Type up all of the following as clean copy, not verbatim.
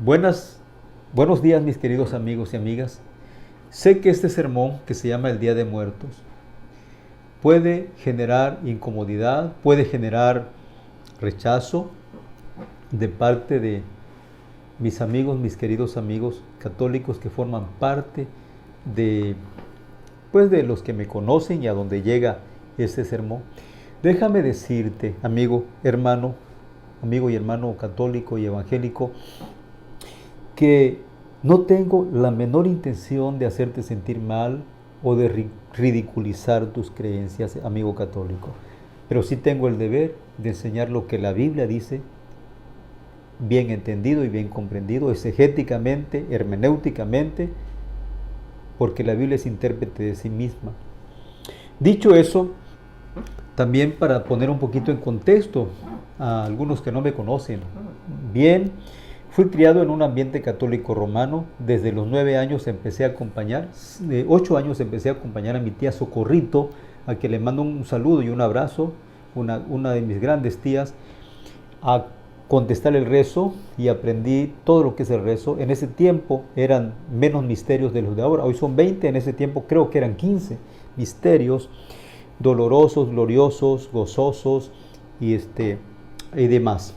Buenos días, mis queridos amigos y amigas. Sé que este sermón, que se llama el Día de Muertos, puede generar incomodidad, puede generar rechazo de parte de mis amigos, mis queridos amigos católicos que forman parte de, de los que me conocen y a donde llega este sermón. Déjame decirte, amigo y hermano católico y evangélico, que no tengo la menor intención de hacerte sentir mal o de ridiculizar tus creencias, amigo católico. Pero sí tengo el deber de enseñar lo que la Biblia dice, bien entendido y bien comprendido, exegéticamente, hermenéuticamente, porque la Biblia es intérprete de sí misma. Dicho eso, también para poner un poquito en contexto a algunos que no me conocen bien, fui criado en un ambiente católico romano. Desde los 9 años empecé a acompañar, de 8 años empecé a acompañar a mi tía Socorrito, a quien le mando un saludo y un abrazo, una de mis grandes tías, a contestar el rezo, y aprendí todo lo que es el rezo. En ese tiempo eran menos misterios de los de ahora, hoy son 20, en ese tiempo creo que eran 15 misterios, dolorosos, gloriosos, gozosos y demás.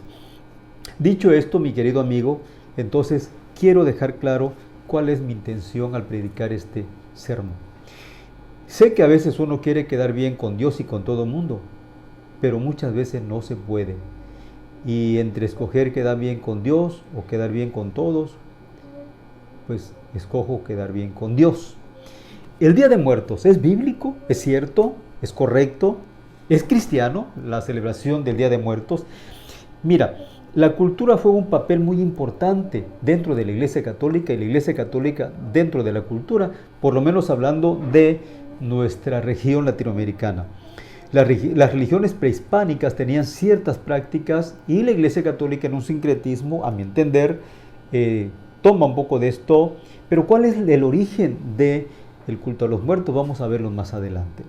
Dicho esto, mi querido amigo, entonces quiero dejar claro cuál es mi intención al predicar este sermón. Sé que a veces uno quiere quedar bien con Dios y con todo el mundo, pero muchas veces no se puede. Y entre escoger quedar bien con Dios o quedar bien con todos, pues escojo quedar bien con Dios. El Día de Muertos es bíblico, es cierto, es correcto, es cristiano, la celebración del Día de Muertos. Mira, la cultura fue un papel muy importante dentro de la Iglesia Católica, y la Iglesia Católica dentro de la cultura, por lo menos hablando de nuestra región latinoamericana. Las religiones prehispánicas tenían ciertas prácticas, y la Iglesia Católica, en un sincretismo, a mi entender, toma un poco de esto. Pero ¿cuál es el origen del culto a los muertos? Vamos a verlo más adelante.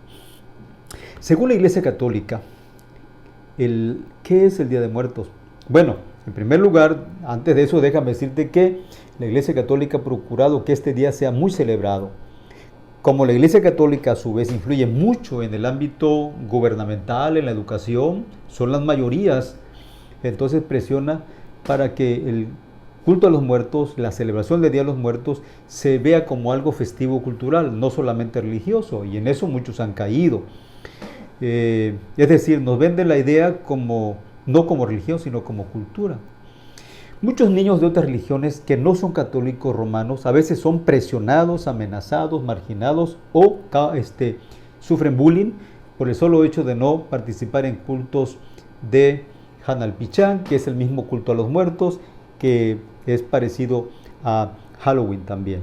Según la Iglesia Católica, ¿qué es el Día de Muertos? Bueno, en primer lugar, antes de eso, déjame decirte que la Iglesia Católica ha procurado que este día sea muy celebrado. Como la Iglesia Católica a su vez influye mucho en el ámbito gubernamental, en la educación, son las mayorías, entonces presiona para que el culto a los muertos, la celebración del Día de los Muertos, se vea como algo festivo cultural, no solamente religioso, y en eso muchos han caído. Es decir, nos venden la idea no como religión, sino como cultura. Muchos niños de otras religiones que no son católicos romanos a veces son presionados, amenazados, marginados o sufren bullying por el solo hecho de no participar en cultos de Hanalpichán, que es el mismo culto a los muertos, que es parecido a Halloween también.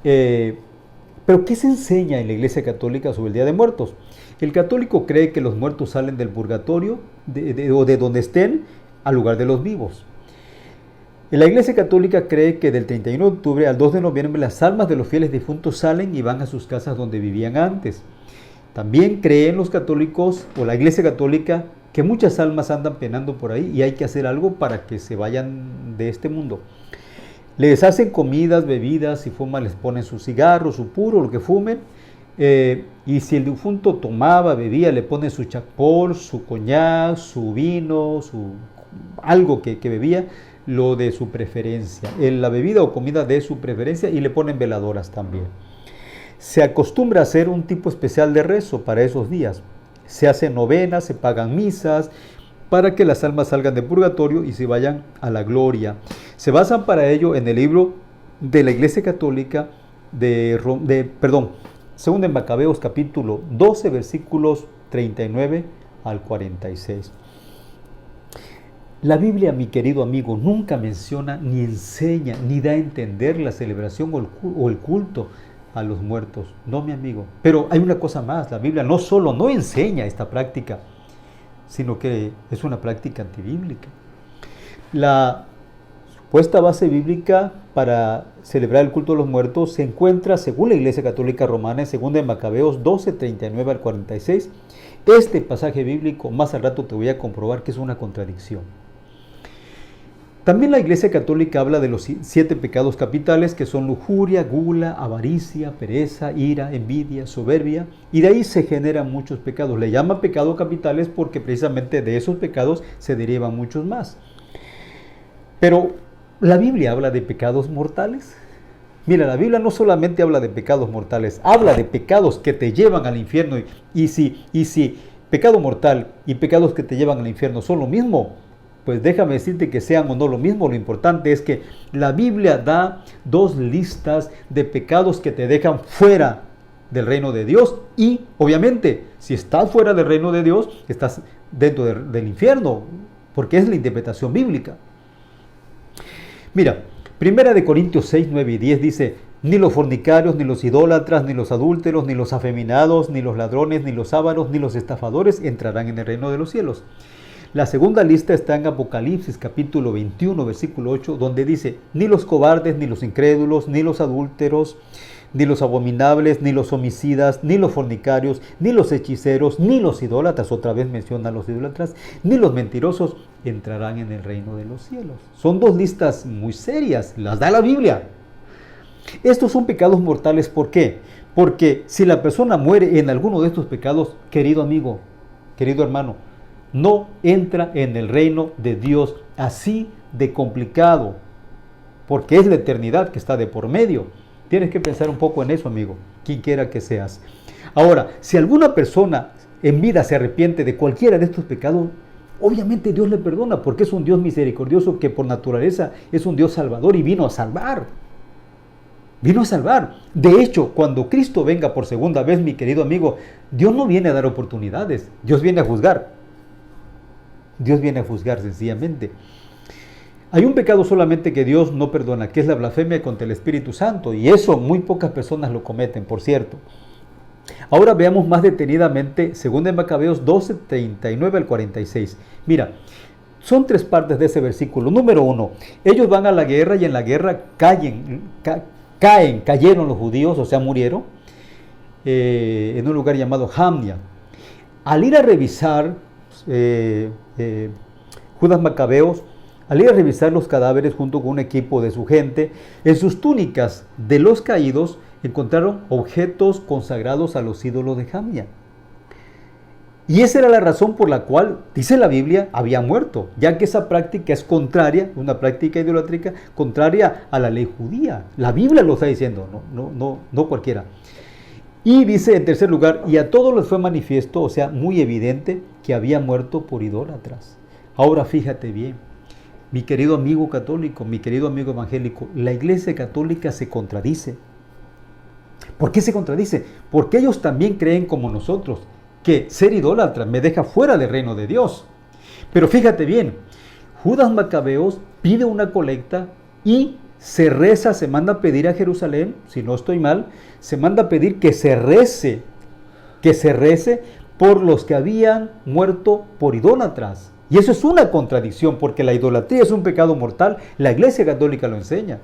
Pero ¿qué se enseña en la Iglesia Católica sobre el Día de Muertos? El católico cree que los muertos salen del purgatorio o de donde estén al lugar de los vivos. La Iglesia Católica cree que del 31 de octubre al 2 de noviembre las almas de los fieles difuntos salen y van a sus casas donde vivían antes. También creen los católicos o la Iglesia Católica que muchas almas andan penando por ahí y hay que hacer algo para que se vayan de este mundo. Les hacen comidas, bebidas, si fuman les ponen su cigarro, su puro, lo que fumen. Y si el difunto tomaba, bebía, le ponen su chapol, su coñac, su vino, algo que bebía, lo de su preferencia, la bebida o comida de su preferencia, y le ponen veladoras también. Se acostumbra a hacer un tipo especial de rezo para esos días. Se hacen novenas, se pagan misas, para que las almas salgan del purgatorio y se vayan a la gloria. Se basan para ello en el libro de la Iglesia Católica según en Macabeos capítulo 12, versículos 39 al 46. La Biblia, mi querido amigo, nunca menciona, ni enseña, ni da a entender la celebración o el culto a los muertos. No, mi amigo. Pero hay una cosa más, la Biblia no solo no enseña esta práctica, sino que es una práctica antibíblica. La supuesta base bíblica para celebrar el culto a los muertos se encuentra, según la Iglesia Católica Romana, en 2 de Macabeos 12, 39 al 46. Este pasaje bíblico, más al rato te voy a comprobar que es una contradicción. También la Iglesia Católica habla de los 7 pecados capitales, que son lujuria, gula, avaricia, pereza, ira, envidia, soberbia, y de ahí se generan muchos pecados. Le llama pecados capitales porque precisamente de esos pecados se derivan muchos más. Pero la Biblia habla de pecados mortales. Mira, la Biblia no solamente habla de pecados mortales, habla de pecados que te llevan al infierno. Y si pecado mortal y pecados que te llevan al infierno son lo mismo, pues déjame decirte que sean o no lo mismo. Lo importante es que la Biblia da 2 listas de pecados que te dejan fuera del reino de Dios. Y obviamente, si estás fuera del reino de Dios, estás dentro del infierno, porque es la interpretación bíblica. Mira, 1 Corintios 6, 9 y 10 dice: ni los fornicarios, ni los idólatras, ni los adúlteros, ni los afeminados, ni los ladrones, ni los ávaros, ni los estafadores entrarán en el reino de los cielos. La segunda lista está en Apocalipsis capítulo 21, versículo 8, donde dice: ni los cobardes, ni los incrédulos, ni los adúlteros, ni los abominables, ni los homicidas, ni los fornicarios, ni los hechiceros, ni los idólatras, otra vez menciona a los idólatras, ni los mentirosos entrarán en el reino de los cielos. Son 2 listas muy serias, las da la Biblia. Estos son pecados mortales, ¿por qué? Porque si la persona muere en alguno de estos pecados, querido amigo, querido hermano, no entra en el reino de Dios, así de complicado, porque es la eternidad que está de por medio. Tienes que pensar un poco en eso, amigo, quien quiera que seas. Ahora, si alguna persona en vida se arrepiente de cualquiera de estos pecados, obviamente Dios le perdona, porque es un Dios misericordioso que por naturaleza es un Dios salvador y vino a salvar. Vino a salvar. De hecho, cuando Cristo venga por segunda vez, mi querido amigo, Dios no viene a dar oportunidades, Dios viene a juzgar. Dios viene a juzgar sencillamente. Hay un pecado solamente que Dios no perdona, que es la blasfemia contra el Espíritu Santo, y eso muy pocas personas lo cometen, por cierto. Ahora veamos más detenidamente 2 Macabeos 12, 39 al 46. Mira, son 3 partes de ese versículo. Número 1, ellos van a la guerra y en la guerra cayeron los judíos, o sea, murieron, en un lugar llamado Jamnia. Al ir a revisar Judas Macabeos, al ir a revisar los cadáveres junto con un equipo de su gente, en sus túnicas de los caídos encontraron objetos consagrados a los ídolos de Jamnia. Y esa era la razón por la cual, dice la Biblia, había muerto, ya que esa práctica es contraria, una práctica idolátrica contraria a la ley judía. La Biblia lo está diciendo, no cualquiera. Y dice en tercer lugar, y a todos les fue manifiesto, o sea, muy evidente, que había muerto por idólatras. Ahora fíjate bien, mi querido amigo católico, mi querido amigo evangélico, la Iglesia Católica se contradice. ¿Por qué se contradice? Porque ellos también creen como nosotros, que ser idólatra me deja fuera del reino de Dios. Pero fíjate bien, Judas Macabeos pide una colecta y se reza, se manda a pedir a Jerusalén, si no estoy mal, se manda a pedir que se rece por los que habían muerto por idólatras. Y eso es una contradicción, porque la idolatría es un pecado mortal, la Iglesia Católica lo enseña.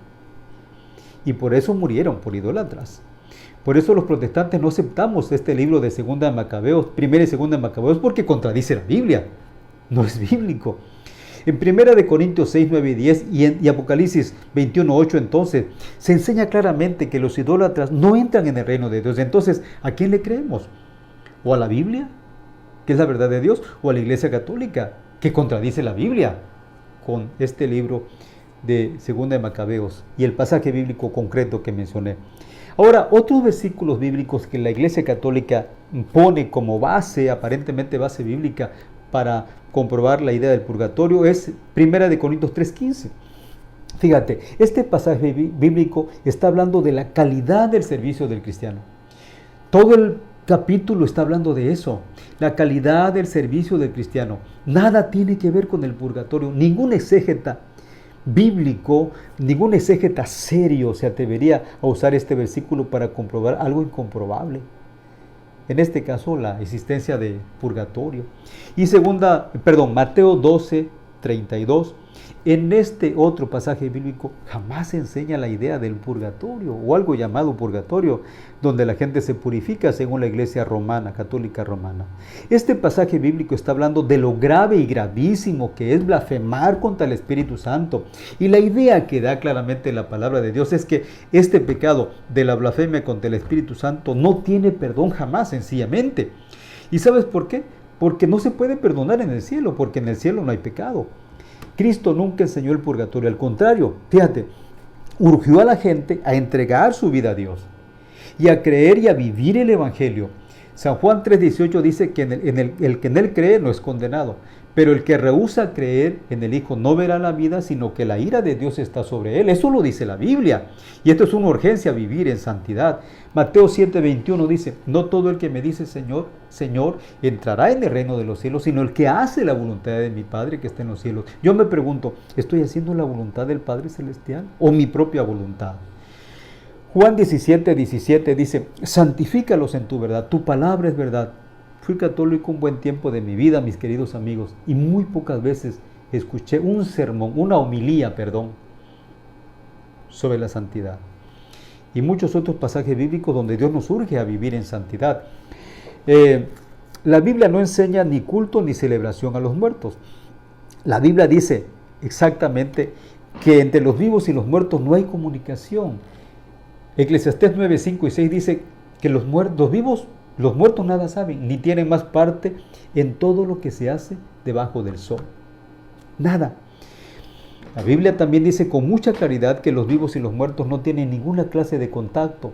Y por eso murieron por idólatras. Por eso los protestantes no aceptamos este libro de 2 de Macabeos, 1 y 2 de Macabeos, porque contradice la Biblia, no es bíblico. En 1 Corintios 6, 9 y 10 y Apocalipsis 21, 8, entonces, se enseña claramente que los idólatras no entran en el reino de Dios. Entonces, ¿a quién le creemos? ¿O a la Biblia, que es la verdad de Dios, o a la Iglesia Católica, que contradice la Biblia con este libro de 2 de Macabeos y el pasaje bíblico concreto que mencioné? Ahora, otros versículos bíblicos que la Iglesia Católica pone como base, aparentemente base bíblica, para comprobar la idea del purgatorio es 1 Corintios 3:15. Fíjate, este pasaje bíblico está hablando de la calidad del servicio del cristiano. Todo el capítulo está hablando de eso, la calidad del servicio del cristiano. Nada tiene que ver con el purgatorio. Ningún exégeta bíblico, ningún exégeta serio se atrevería a usar este versículo para comprobar algo incomprobable. En este caso, la existencia de purgatorio. Y Mateo 12, 32. En este otro pasaje bíblico jamás se enseña la idea del purgatorio o algo llamado purgatorio, donde la gente se purifica según la iglesia romana, católica romana. Este pasaje bíblico está hablando de lo grave y gravísimo que es blasfemar contra el Espíritu Santo. Y la idea que da claramente la palabra de Dios es que este pecado de la blasfemia contra el Espíritu Santo no tiene perdón jamás, sencillamente. ¿Y sabes por qué? Porque no se puede perdonar en el cielo, porque en el cielo no hay pecado. Cristo nunca enseñó el purgatorio, al contrario, fíjate, urgió a la gente a entregar su vida a Dios y a creer y a vivir el Evangelio. San Juan 3:18 dice que el que en él cree no es condenado, pero el que rehúsa creer en el Hijo no verá la vida, sino que la ira de Dios está sobre él. Eso lo dice la Biblia. Y esto es una urgencia, vivir en santidad. Mateo 7:21 dice, no todo el que me dice Señor, Señor, entrará en el reino de los cielos, sino el que hace la voluntad de mi Padre que está en los cielos. Yo me pregunto, ¿estoy haciendo la voluntad del Padre Celestial o mi propia voluntad? Juan 17:17 dice, santifícalos en tu verdad, tu palabra es verdad. Fui católico un buen tiempo de mi vida, mis queridos amigos, y muy pocas veces escuché un sermón, una homilía, sobre la santidad. Y muchos otros pasajes bíblicos donde Dios nos urge a vivir en santidad. La Biblia no enseña ni culto ni celebración a los muertos. La Biblia dice exactamente que entre los vivos y los muertos no hay comunicación. Eclesiastés 9:5 y 6 dice que los muertos nada saben, ni tienen más parte en todo lo que se hace debajo del sol. Nada. La Biblia también dice con mucha claridad que los vivos y los muertos no tienen ninguna clase de contacto.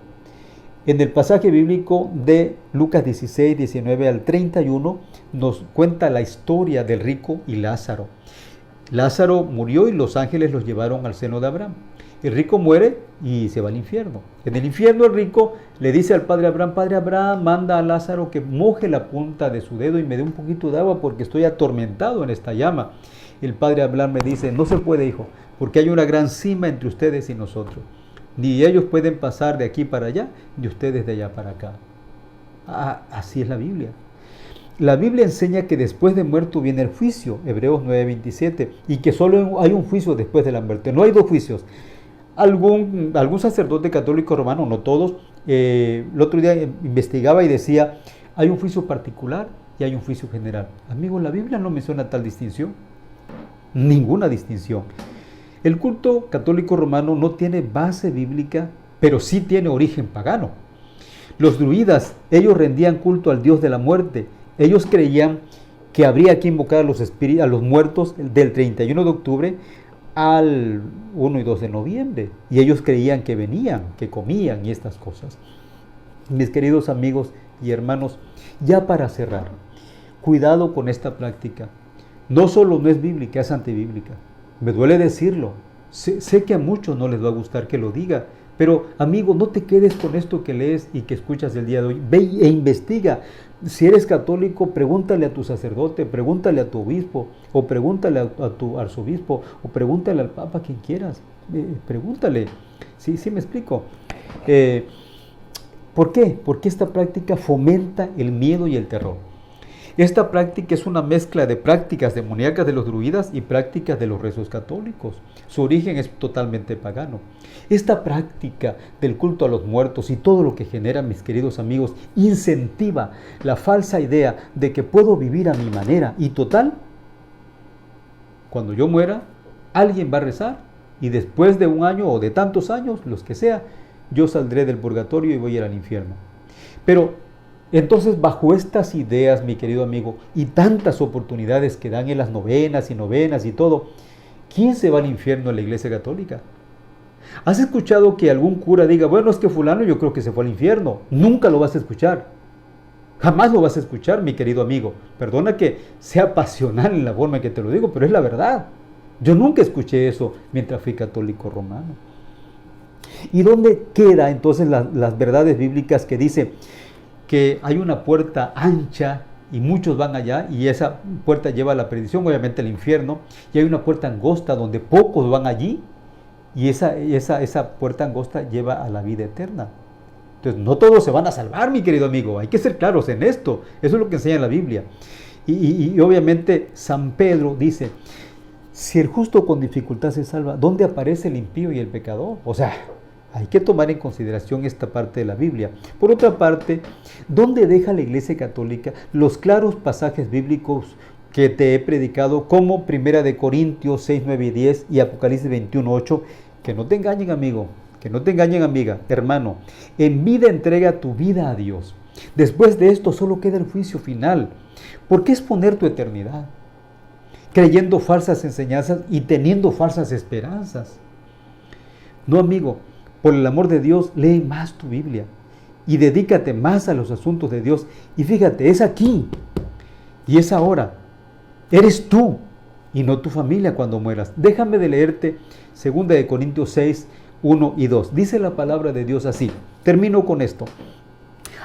En el pasaje bíblico de Lucas 16:19 al 31 nos cuenta la historia del rico y Lázaro. Lázaro murió y los ángeles los llevaron al seno de Abraham. El rico muere y se va al infierno. En el infierno el rico le dice al padre Abraham, manda a Lázaro que moje la punta de su dedo y me dé un poquito de agua porque estoy atormentado en esta llama. El padre Abraham me dice, no se puede, hijo, porque hay una gran cima entre ustedes y nosotros. Ni ellos pueden pasar de aquí para allá, ni ustedes de allá para acá. Así es la Biblia. La Biblia enseña que después de muerto viene el juicio, Hebreos 9:27, y que solo hay un juicio después de la muerte, no hay dos juicios. Algún sacerdote católico romano, no todos, el otro día investigaba y decía, hay un juicio particular y hay un juicio general. Amigos, la Biblia no menciona tal distinción, ninguna distinción. El culto católico romano no tiene base bíblica, pero sí tiene origen pagano. Los druidas, ellos rendían culto al dios de la muerte. Ellos creían que habría que invocar a los muertos del 31 de octubre al 1 y 2 de noviembre. Y ellos creían que venían, que comían y estas cosas. Mis queridos amigos y hermanos, ya para cerrar, cuidado con esta práctica. No solo no es bíblica, es antibíblica. Me duele decirlo. Sé que a muchos no les va a gustar que lo diga, pero amigo, no te quedes con esto que lees y que escuchas el día de hoy. Ve e investiga. Si eres católico, pregúntale a tu sacerdote, pregúntale a tu obispo, o pregúntale a tu arzobispo, o pregúntale al papa, quien quieras. Pregúntale. Sí, me explico. ¿Por qué? Porque esta práctica fomenta el miedo y el terror. Esta práctica es una mezcla de prácticas demoníacas de los druidas y prácticas de los rezos católicos. Su origen es totalmente pagano. Esta práctica del culto a los muertos y todo lo que genera, mis queridos amigos, incentiva la falsa idea de que puedo vivir a mi manera. Y total, cuando yo muera, alguien va a rezar y después de un año o de tantos años, los que sea, yo saldré del purgatorio y voy a ir al infierno. Pero entonces, bajo estas ideas, mi querido amigo, y tantas oportunidades que dan en las novenas y todo, ¿quién se va al infierno en la Iglesia Católica? ¿Has escuchado que algún cura diga, bueno, es que fulano yo creo que se fue al infierno? Nunca lo vas a escuchar. Jamás lo vas a escuchar, mi querido amigo. Perdona que sea pasional en la forma en que te lo digo, pero es la verdad. Yo nunca escuché eso mientras fui católico romano. ¿Y dónde queda entonces las verdades bíblicas que dice que hay una puerta ancha y muchos van allá y esa puerta lleva a la perdición, obviamente al infierno, y hay una puerta angosta donde pocos van allí y esa puerta angosta lleva a la vida eterna? Entonces no todos se van a salvar, mi querido amigo, hay que ser claros en esto, eso es lo que enseña la Biblia. Y obviamente San Pedro dice, Si el justo con dificultad se salva, ¿dónde aparece el impío y el pecador? O sea, hay que tomar en consideración esta parte de la Biblia. Por otra parte, ¿dónde deja la Iglesia Católica los claros pasajes bíblicos que te he predicado, como 1 de Corintios 6, 9 y 10 y Apocalipsis 21, 8? Que no te engañen, amigo, que no te engañen, amiga, hermano. En vida entrega tu vida a Dios. Después de esto solo queda el juicio final. ¿Por qué exponer tu eternidad creyendo falsas enseñanzas y teniendo falsas esperanzas? No, amigo, por el amor de Dios, lee más tu Biblia y dedícate más a los asuntos de Dios. Y fíjate, es aquí y es ahora. Eres tú y no tu familia cuando mueras. Déjame de leerte 2 de Corintios 6, 1 y 2. Dice la palabra de Dios así. Termino con esto.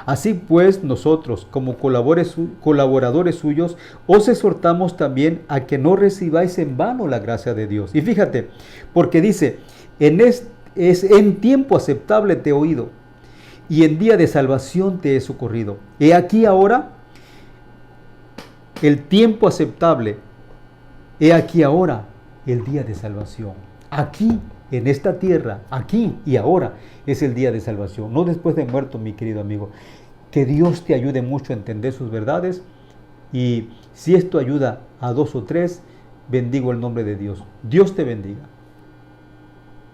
Así pues, nosotros, como colaboradores suyos, os exhortamos también a que no recibáis en vano la gracia de Dios. Y fíjate, porque dice, en tiempo aceptable te he oído, y en día de salvación te he socorrido. He aquí ahora el tiempo aceptable, he aquí ahora el día de salvación. Aquí, en esta tierra, aquí y ahora, es el día de salvación, no después de muerto, mi querido amigo. Que Dios te ayude mucho a entender sus verdades, y si esto ayuda a 2 o 3, bendigo el nombre de Dios. Dios te bendiga.